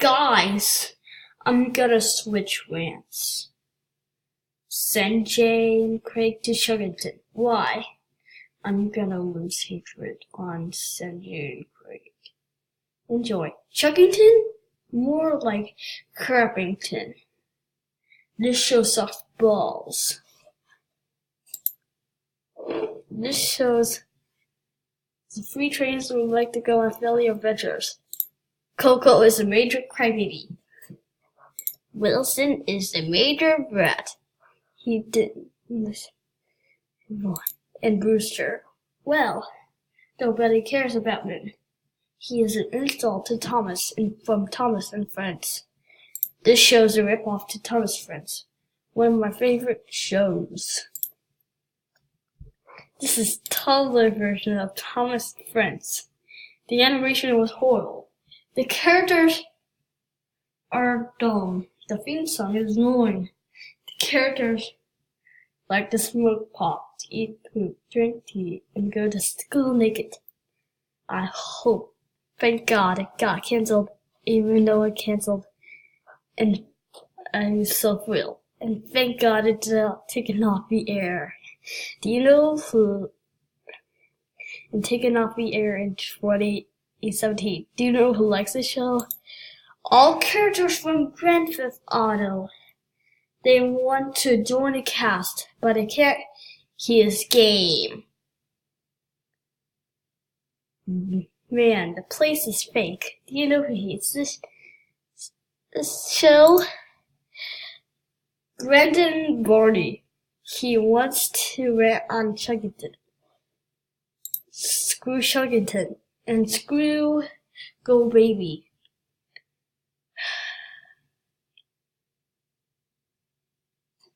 Guys, I'm gonna switch Rants. Send Jay and Craig to Chuggington. Why? I'm gonna lose hatred on Send Jay and Craig. Enjoy. Chuggington? More like Crappington. This show sucks balls. This shows the free trainers who would like to go on family adventures. Coco is a major crybaby. Wilson is a major brat. He didn't listen. And Brewster, well, nobody cares about him. He is an insult to Thomas from Thomas and Friends. This show's a rip-off to Thomas Friends, one of my favorite shows. This is a toddler version of Thomas Friends. The animation was horrible. The characters are dumb. The theme song is annoying. The characters like to smoke pot, to eat poop, drink tea, and go to school naked. I hope, thank God, it got cancelled, even though it cancelled, and I was so thrilled. And thank God it's taken off the air. Do you know who? And taken off the air in 2017. Do you know who likes the show? All characters from Grand Theft Auto. They want to join the cast, but they can't. He is game. Man, the place is fake. Do you know who hates this show? Brendan Barney. He wants to rant on Chuggington. Screw Chuggington. And screw Go Baby.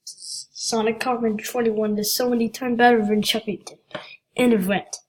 Sonic Carpenter 21 is so many times better than Chuggington. End of rant.